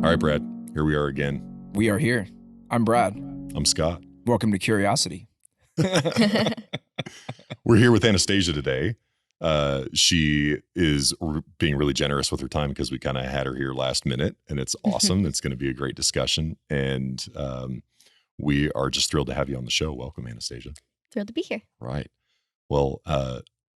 All right, Brad, here we are again. We are here. I'm Brad. I'm Scott. Welcome to Curiosity. We're here with Anastasiya today. She is being really generous with her time because we kind of had her here last minute, and it's awesome. It's going to be a great discussion, and we are just thrilled to have you on the show. Welcome, Anastasiya. Thrilled to be here. Right. Well,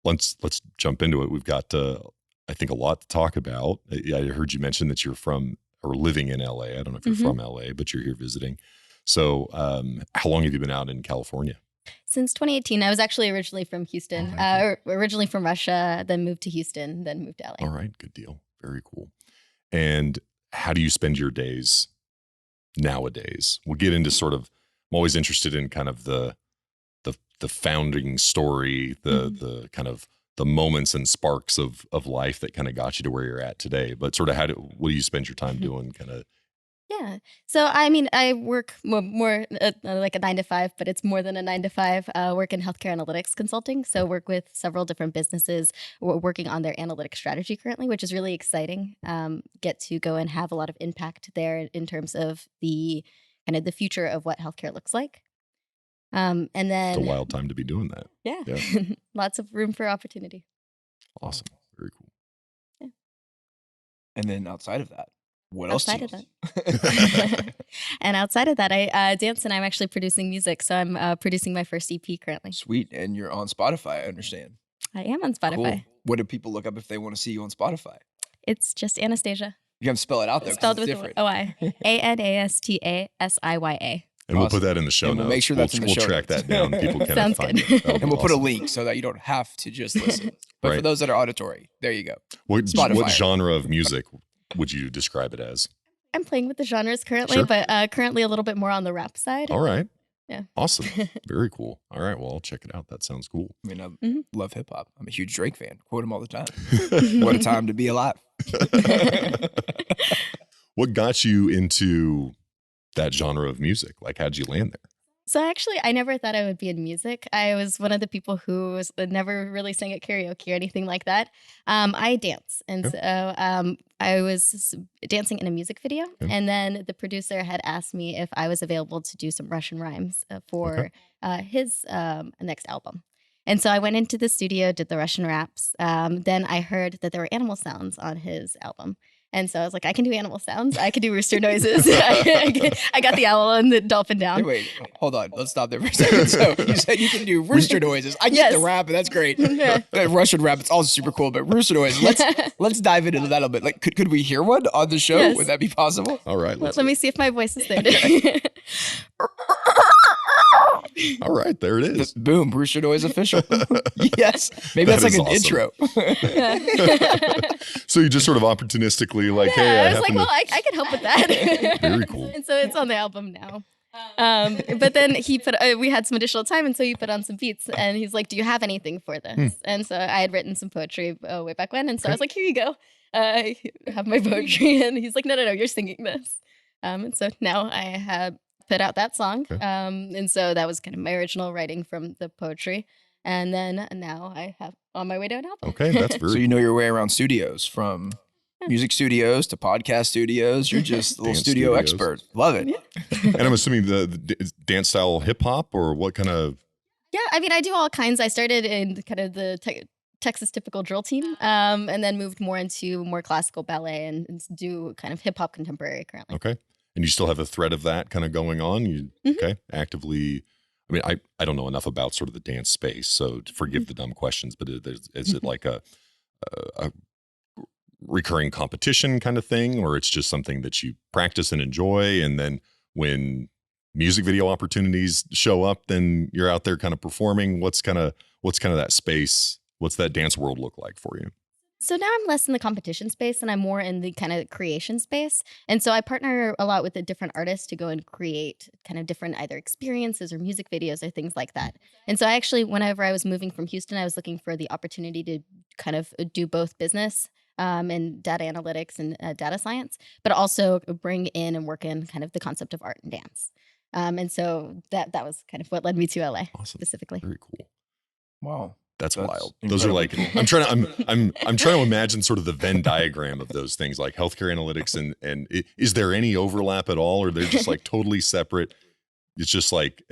let's jump into it. We've got, I think, a lot to talk about. I heard you mention that you're from or living in LA. I don't know if you're from LA, but you're here visiting. So how long have you been out in California? Since 2018. I was actually originally from Houston, originally from Russia, then moved to Houston, then moved to LA. All right. Good deal. Very cool. And how do you spend your days nowadays? We'll get into sort of, I'm always interested in kind of the founding story, the kind of the moments and sparks of life that kind of got you to where you're at today. But sort of what do you spend your time doing kind of? Yeah. So, I mean, I work more like a 9 to 5, but it's more than a 9 to 5. Work in healthcare analytics consulting. So work with several different businesses. We're working on their analytic strategy currently, which is really exciting. Get to go and have a lot of impact there in terms of the kind of the future of what healthcare looks like. And then It's a wild time to be doing that. Yeah. Lots of room for opportunity. Awesome. Very cool. Yeah. And then outside of that, what else? Outside of that. And outside of that, I dance, and I'm actually producing music. So I'm producing my first EP currently. Sweet. And you're on Spotify, I understand. I am on Spotify. Cool. What do people look up if they want to see you on Spotify? It's just Anastasiya. You can spell it out though. Spelled It's with different. O-I. Anastasiya. And we'll put that in the show And notes. we'll make sure that's in the show We'll track notes. that down. People can Sounds find good. it. That'll And be we'll put a awesome. link so that you don't have to just listen. But for Right. those that are auditory, there you go. What Spotify. genre of music would you describe it as? I'm playing with the genres currently, Sure. but currently a little bit more on the rap side. All right. Yeah. Awesome. Very cool. All right. Well, I'll check it out. That sounds cool. I mean, I love hip hop. I'm a huge Drake fan. Quote him all the time. What a time to be alive. What got you into that genre of music? Like, how'd you land there? So actually, I never thought I would be in music. I was one of the people who never really sang at karaoke or anything like that. I dance. And so I was dancing in a music video. And then the producer had asked me if I was available to do some Russian rhymes for his next album. And so I went into the studio, did the Russian raps. Then I heard that there were animal sounds on his album. And so I was like, I can do animal sounds. I can do rooster noises. I got the owl and the dolphin down. Wait, hold on. Let's stop there for a second. So you said you can do rooster noises. I get the rap, and that's great. Yeah. Russian rap, it's also super cool. But rooster noises, let's dive into that a little bit. Like, could we hear one on the show? Yes. Would that be possible? All right. Let me see if my voice is there. All right. There it is. Boom, rooster noise official. Yes. Maybe That that's like is an awesome. Yeah. So you just sort of opportunistically like, hey, Yeah, I I was like, happen well, to... I can help with that. Very cool. And so it's on the album now. But then he put, we had some additional time, and so he put on some beats, and he's like, do you have anything for this? And so I had written some poetry way back when, and so I was like, here you go. I have my poetry, and he's like, no, you're singing this. And so now I have put out that song. And so that was kind of my original writing from the poetry. And then now I have on my way to an album. Okay. That's very So you know your way around studios, from music studios to podcast studios. You're just a little Dance studio studios. expert. Love it. And I'm assuming the dance style hip hop, or what kind of... Yeah, I mean, I do all kinds. I started in kind of the Texas typical drill team, and then moved more into more classical ballet and do kind of hip hop contemporary currently. Okay. And you still have a thread of that kind of going on? You okay? Actively... I mean, I don't know enough about sort of the dance space, so forgive the dumb questions, but is it like a recurring competition kind of thing, or it's just something that you practice and enjoy, and then when music video opportunities show up, then you're out there kind of performing? What's kind of that space? What's that dance world look like for you? So now I'm less in the competition space, and I'm more in the kind of creation space. And so I partner a lot with the different artists to go and create kind of different either experiences or music videos or things like that. And so I actually, whenever I was moving from Houston, I was looking for the opportunity to kind of do both business and data analytics and data science, but also bring in and work in kind of the concept of art and dance. And so that was kind of what led me to LA Awesome. specifically. Very cool. Wow. That's That's wild. Those are like incredibly I'm trying to imagine sort of the Venn diagram of those things, like healthcare analytics and is there any overlap at all, or they're just like totally separate? It's just like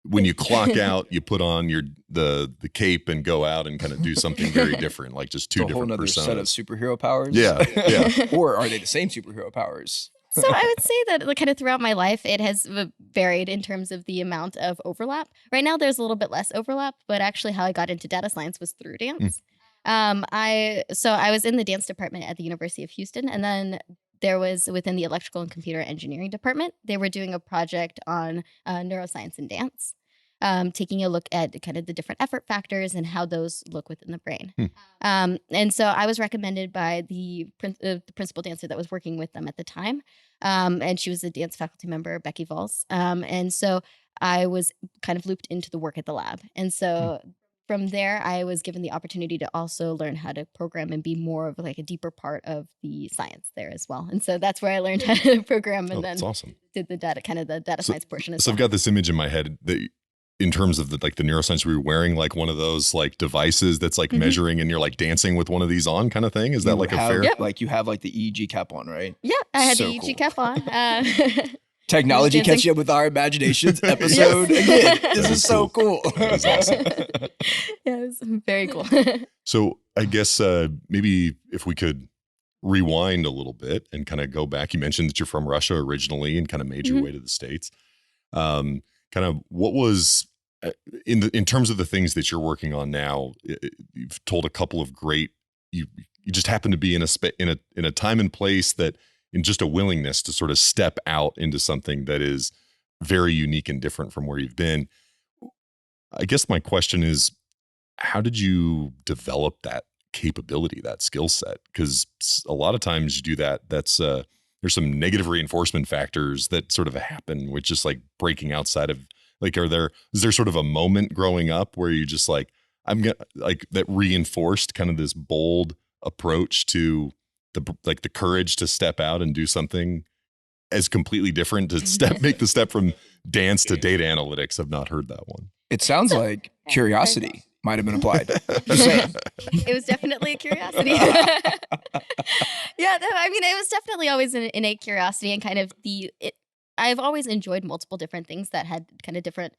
when you clock out, you put on the cape and go out and kind of do something very different, like just two a whole different nother set of personas. superhero powers. Yeah, yeah. Or are they the same superhero powers? So I would say that like, kind of throughout my life, it has varied in terms of the amount of overlap. Right now, there's a little bit less overlap, but actually, how I got into data science was through dance. I was in the dance department at the University of Houston, and then there was within the electrical and computer engineering department, they were doing a project on neuroscience and dance. Taking a look at kind of the different effort factors and how those look within the brain. And so I was recommended by the principal dancer that was working with them at the time. And she was a dance faculty member, Becky Valls. And so I was kind of looped into the work at the lab. And so from there, I was given the opportunity to also learn how to program and be more of like a deeper part of the science there as well. And so that's where I learned how to program and then That's awesome. did the data science portion as So well. I've got this image in my head that in terms of the neuroscience, we were wearing like one of those like devices that's like measuring and you're like dancing with one of these on kind of thing. Is that like a fair? Yep. Like you have like the EEG cap on, right? Yeah, I had So the EEG cool. cap on. Technology dancing. catching up with our imaginations episode. Yes. Again, this That is is so cool. That is awesome. Yeah, it was very cool. So I guess maybe if we could rewind a little bit and kind of go back. You mentioned that you're from Russia originally and kind of made your way to the States. Kind of what was in terms of the things that you're working on now? You've told a couple of great. You just happen to be in a time and place that in just a willingness to sort of step out into something that is very unique and different from where you've been. I guess my question is, how did you develop that capability, that skill set? Because a lot of times you do that. That's there's some negative reinforcement factors that sort of happen with just like breaking outside of like, is there sort of a moment growing up where you just like, I'm gonna like that reinforced kind of this bold approach to the courage to step out and do something as completely different to make the step from dance to data analytics? I've not heard that one. It sounds like curiosity might have been applied. Just saying. It was definitely a curiosity. Yeah, no, I mean, it was definitely always an innate curiosity and kind of I've always enjoyed multiple different things that had kind of different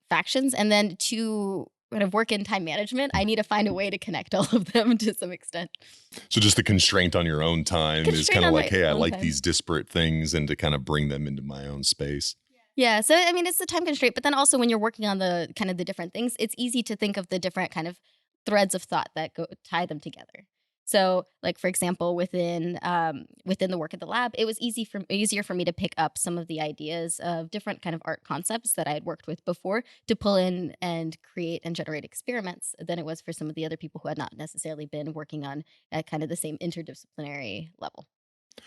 factions. And then to kind of work in time management, I need to find a way to connect all of them to some extent. So just the constraint on your own time is Constraint kind of on like, my hey, I own like time. these disparate things and to kind of bring them into my own space. Yeah, so I mean, it's the time constraint, but then also when you're working on the kind of the different things, it's easy to think of the different kind of threads of thought that tie them together. So, like for example, within the work at the lab, it was easier for me to pick up some of the ideas of different kind of art concepts that I had worked with before to pull in and create and generate experiments than it was for some of the other people who had not necessarily been working on at kind of the same interdisciplinary level.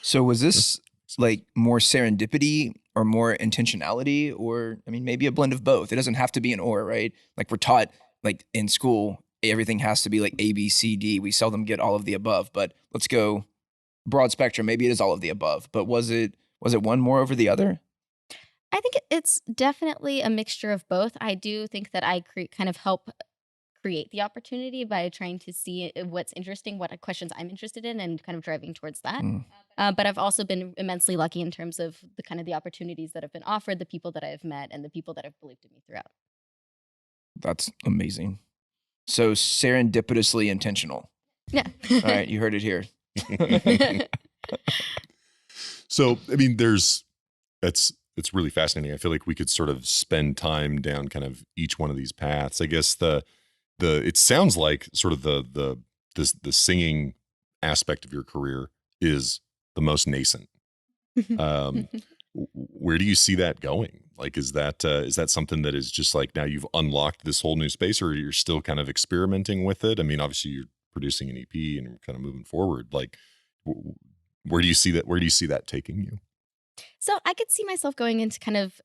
So was this like more serendipity or more intentionality, or I mean, maybe a blend of both? It doesn't have to be an or, right? Like we're taught like in school, everything has to be like A, B, C, D. We seldom get all of the above, but let's go broad spectrum. Maybe it is all of the above, but was it one more over the other? I think it's definitely a mixture of both. I do think that I kind of help create the opportunity by trying to see what's interesting, what questions I'm interested in, and kind of driving towards that. But I've also been immensely lucky in terms of the kind of the opportunities that have been offered, the people that I've met, and the people that have believed in me throughout. That's amazing. So serendipitously intentional. Yeah. All right, you heard it here. So, I mean, it's really fascinating. I feel like we could sort of spend time down kind of each one of these paths. I guess it sounds like sort of the singing aspect of your career is the most nascent. Where do you see that going? Like, is that something that is just like now you've unlocked this whole new space, or you're still kind of experimenting with it? I mean, obviously you're producing an EP and kind of moving forward. Like, where do you see that? Where do you see that taking you? So I could see myself going into kind of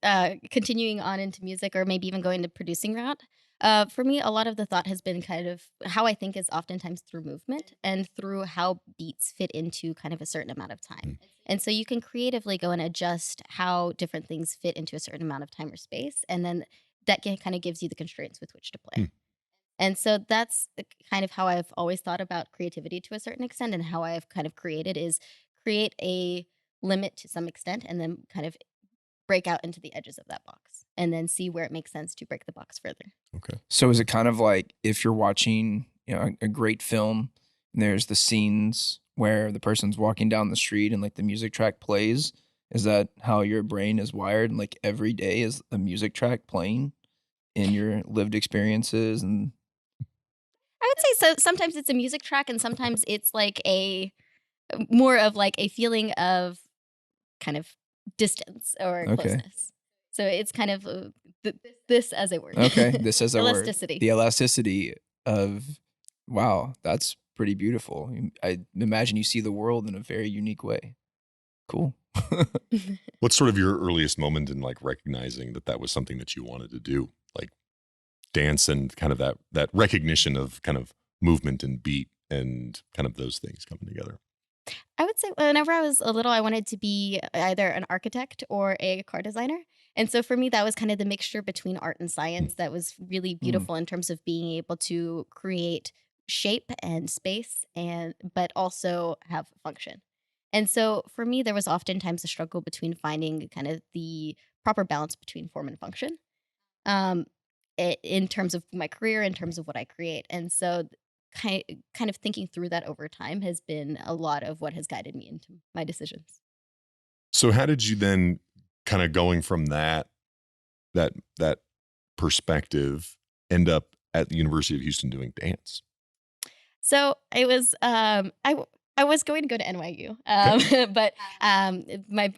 continuing on into music, or maybe even going to producing route. For me, a lot of the thought has been kind of how I think is oftentimes through movement and through how beats fit into kind of a certain amount of time. And so you can creatively go and adjust how different things fit into a certain amount of time or space. And then that kind of gives you the constraints with which to play. And so that's kind of how I've always thought about creativity to a certain extent, and how I've kind of create a limit to some extent and then kind of break out into the edges of that box and then see where it makes sense to break the box further. Okay. So is it kind of like if you're watching, a great film and there's the scenes where the person's walking down the street and like the music track plays? Is that how your brain is wired? And like every day is a music track playing in your lived experiences? And I would say so. Sometimes it's a music track, and sometimes it's like a more of like a feeling of kind of distance or okay, closeness. So it's kind of this as a word. okay, this is a word. Elasticity. The elasticity of, wow, that's pretty beautiful. I imagine you see the world in a very unique way. Cool. What's sort of your earliest moment in like recognizing that that was something that you wanted to do, like dance and kind of that recognition of kind of movement and beat and kind of those things coming together? I would say whenever I was a little, I wanted to be either an architect or a car designer. And so for me, that was kind of the mixture between art and science that was really Mm. beautiful in terms of being able to create shape and space and but also have function. And so for me, there was oftentimes a struggle between finding kind of the proper balance between form and function. Um, in terms of my career, in terms of what I create. And so kind of thinking through that over time has been a lot of what has guided me into my decisions. So how did you then kind of going from that perspective end up at the University of Houston doing dance? So it was I was going to go to NYU, but my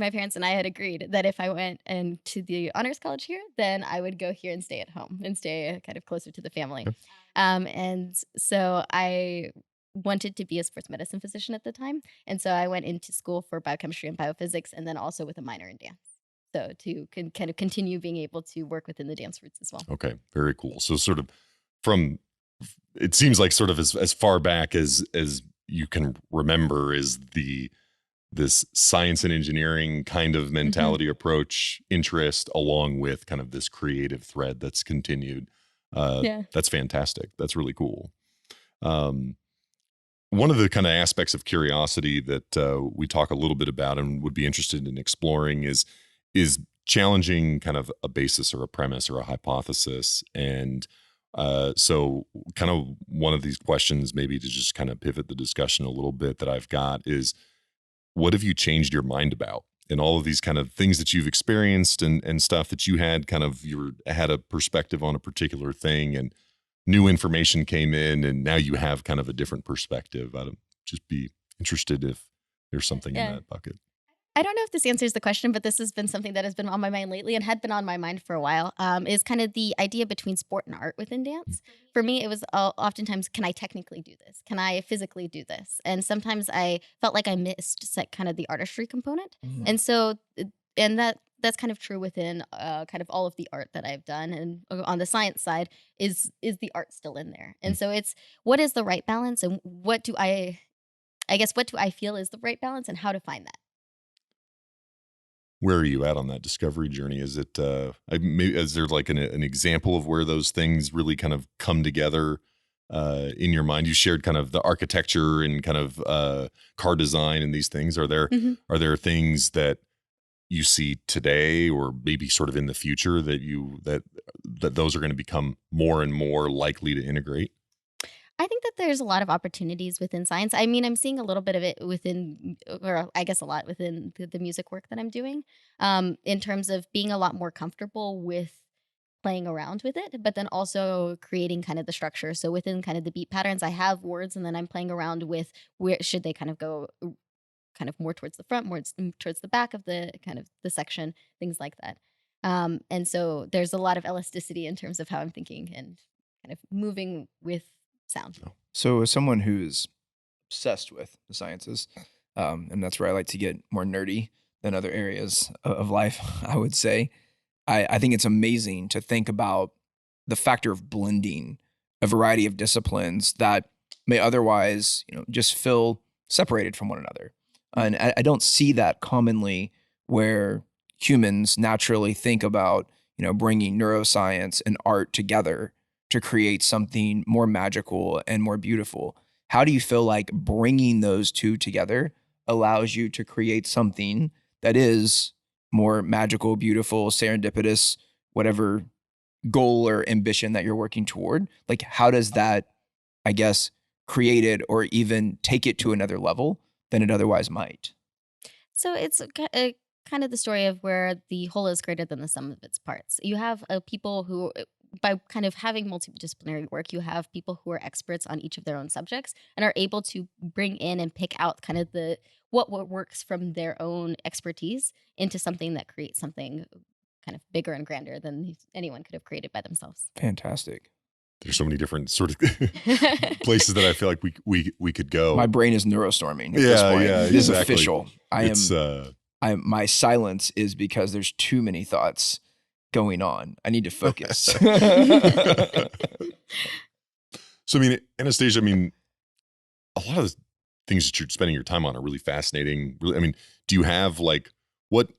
parents and I had agreed that if I went into the honors college here, then I would go here and stay at home and stay kind of closer to the family. Okay. And so I wanted to be a sports medicine physician at the time, and so I went into school for biochemistry and biophysics, and then also with a minor in dance. So to kind of continue being able to work within the dance roots as well. Okay, very cool. So sort of from it seems like sort of as far back as you can remember is this science and engineering kind of Hmm. mentality approach interest along with kind of this creative thread that's continued. Yeah. That's fantastic. That's really cool. Um, one of the kind of aspects of curiosity that we talk a little bit about and would be interested in exploring is challenging kind of a basis or a premise or a hypothesis. And so kind of one of these questions, maybe to just kind of pivot the discussion a little bit that I've got is, what have you changed your mind about? And all of these kind of things that you've experienced and stuff that you had kind of, had a perspective on a particular thing and new information came in and now you have kind of a different perspective. I'd just be interested if there's something in Yeah. that bucket. I don't know if this answers the question, but this has been something that has been on my mind lately and had been on my mind for a while. Is kind of the idea between sport and art within dance. For me, it was oftentimes, can I technically do this? Can I physically do this? And sometimes I felt like I missed kind of the artistry component. Mm. And so, and that's kind of true within kind of all of the art that I've done. And on the science side, is the art still in there? And so it's what is the right balance, and I guess, what do I feel is the right balance, and how to find that. Where are you at on that discovery journey? Is it, is there like an example of where those things really kind of come together in your mind? You shared kind of the architecture and kind of car design and these things. Mhm. Are there things that you see today or maybe sort of in the future that that those are going to become more and more likely to integrate? I think that there's a lot of opportunities within science. I mean, I'm seeing a little bit of it within, or I guess a lot within the music work that I'm doing, in terms of being a lot more comfortable with playing around with it, but then also creating kind of the structure. So within kind of the beat patterns, I have words, and then I'm playing around with where should they kind of go, kind of more towards the front, more towards the back of the kind of the section, things like that. And so there's a lot of elasticity in terms of how I'm thinking and kind of moving with sound. So as someone who's obsessed with the sciences, and that's where I like to get more nerdy than other areas of life, I would say, I think it's amazing to think about the factor of blending a variety of disciplines that may otherwise, just feel separated from one another. And I don't see that commonly where humans naturally think about, bringing neuroscience and art together to create something more magical and more beautiful. How do you feel like bringing those two together allows you to create something that is more magical, beautiful, serendipitous, whatever goal or ambition that you're working toward? Like, how does that, I guess, create it or even take it to another level than it otherwise might? So it's kind of the story of where the whole is greater than the sum of its parts. You have people who, by kind of having multidisciplinary work, you have people who are experts on each of their own subjects and are able to bring in and pick out kind of the what works from their own expertise into something that creates something kind of bigger and grander than anyone could have created by themselves. Fantastic. There's so many different sort of places that I feel like we could go. My brain is neurostorming at this point. Yeah, It is exactly. official. My silence is because there's too many thoughts going on. I need to focus. So, I mean, Anastasia, I mean, a lot of the things that you're spending your time on are really fascinating. Really, I mean, do you have like, what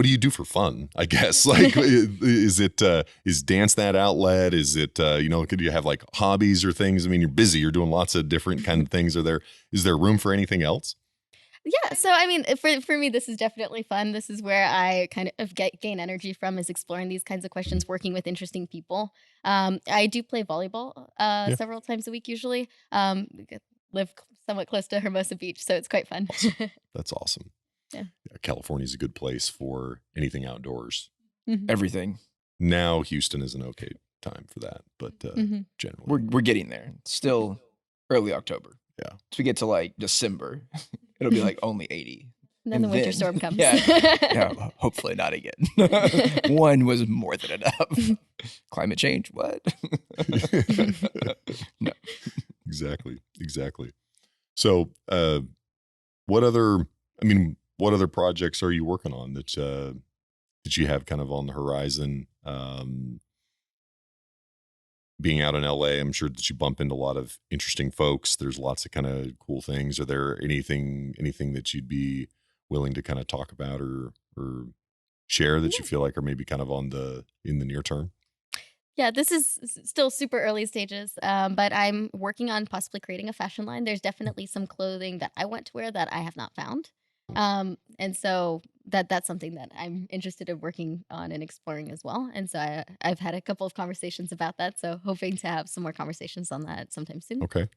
do you do for fun, I guess? Like, is dance that outlet? Is it, could you have like hobbies or things? I mean, you're busy, you're doing lots of different kind of things. Is there room for anything else? Yeah, so I mean, for me, this is definitely fun. This is where I kind of gain energy from, is exploring these kinds of questions, working with interesting people. I do play volleyball Yeah. several times a week usually. Live somewhat close to Hermosa Beach, so it's quite fun. Awesome. That's awesome. Yeah. California's a good place for anything outdoors. Mhm. Everything. Now Houston is an okay time for that, but Mhm. generally We're getting there. Still early October. Yeah. As we get to like December, it'll be like only 80. And then the winter storm comes. Yeah, hopefully not again. One was more than enough. Climate change, what? No. Exactly. So, what other projects are you working on that you have kind of on the horizon? Being out in LA, I'm sure that you bump into a lot of interesting folks. There's lots of kind of cool things. Are there anything that you'd be willing to kind of talk about or share that you feel like are maybe kind of in the near term? Yeah, this is still super early stages, but I'm working on possibly creating a fashion line. There's definitely some clothing that I want to wear that I have not found, and so that's something that I'm interested in working on and exploring as well. And so I've had a couple of conversations about that. So hoping to have some more conversations on that sometime soon. Okay.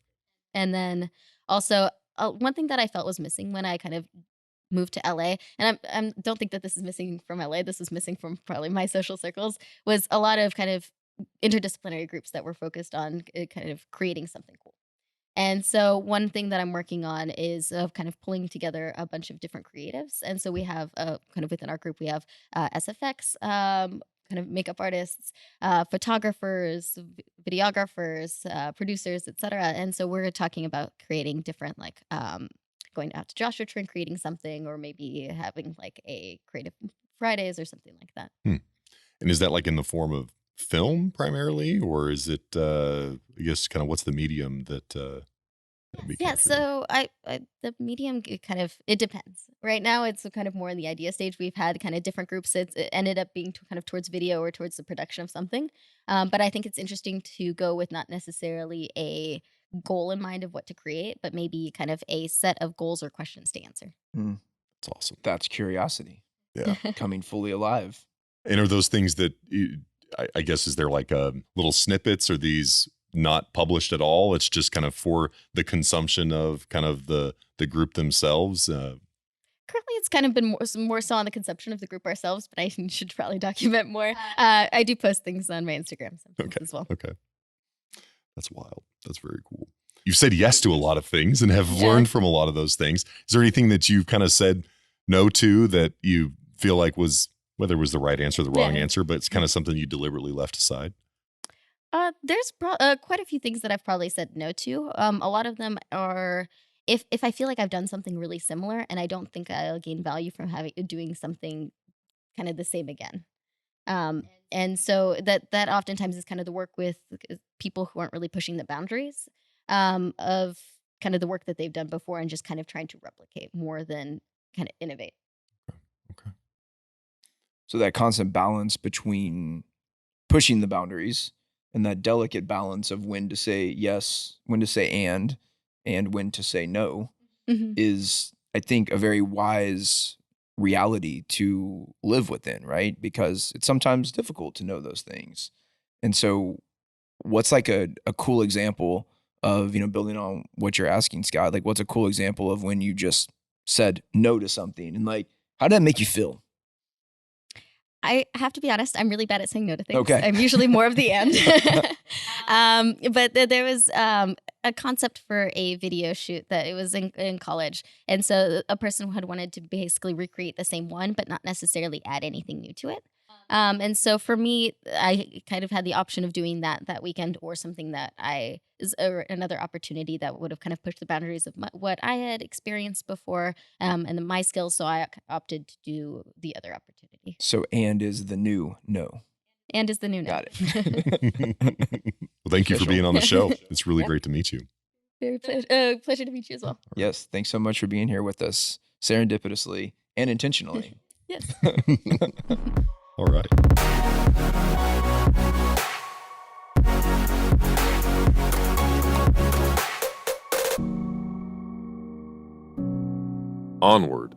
And then also one thing that I felt was missing when I kind of moved to LA, and I don't think that this is missing from LA. This is missing from probably my social circles. Was a lot of kind of interdisciplinary groups that were focused on kind of creating something cool. And so one thing that I'm working on is of kind of pulling together a bunch of different creatives. And so we have kind of within our group, we have SFX, kind of makeup artists, photographers, videographers, producers, etc. And so we're talking about creating different like going out to Joshua Tree and creating something, or maybe having like a creative Fridays or something like that. And is that like in the form of film primarily, or is it, I guess, kind of what's the medium that? Yeah, so I the medium kind of it depends. Right now, it's kind of more in the idea stage. We've had kind of different groups. It ended up being kind of towards video or towards the production of something. But I think it's interesting to go with not necessarily a goal in mind of what to create, but maybe kind of a set of goals or questions to answer. That's awesome. That's curiosity. Yeah. Coming fully alive. And are those things that I guess, is there like little snippets? Are these not published at all? It's just kind of for the consumption of kind of the group themselves. Currently, it's kind of been more so on the consumption of the group ourselves, but I should probably document more. I do post things on my Instagram sometimes as well. Okay. That's wild. That's very cool. You've said yes to a lot of things and have learned from a lot of those things. Is there anything that you've kind of said no to that you feel like was, whether it was the right answer or the wrong answer, but it's kind of something you deliberately left aside? There's quite a few things that I've probably said no to. A lot of them are if I feel like I've done something really similar and I don't think I'll gain value from doing something kind of the same again. And so that oftentimes is kind of the work with people who aren't really pushing the boundaries of kind of the work that they've done before and just kind of trying to replicate more than kind of innovate. So that constant balance between pushing the boundaries and that delicate balance of when to say yes, when to say and when to say no Mhm. is, I think, a very wise reality to live within, right? Because it's sometimes difficult to know those things. And so what's like a cool example of, building on what you're asking, Scott, like what's a cool example of when you just said no to something, and like, how did that make you feel? I have to be honest, I'm really bad at saying no to things. Okay. I'm usually more of the end. But there was a concept for a video shoot that it was in college. And so a person had wanted to basically recreate the same one, but not necessarily add anything new to it. And so for me, I kind of had the option of doing that weekend, or something that or another opportunity that would have kind of pushed the boundaries of what I had experienced before, and my skills. So I opted to do the other opportunity. So and is the new no. And is the new no. Got it. Well, thank you for Official. being on the show. It's really Yeah. great to meet you. Very pleasure to meet you as well. Yes, thanks so much for being here with us, serendipitously and intentionally. Yes. All right. Onward.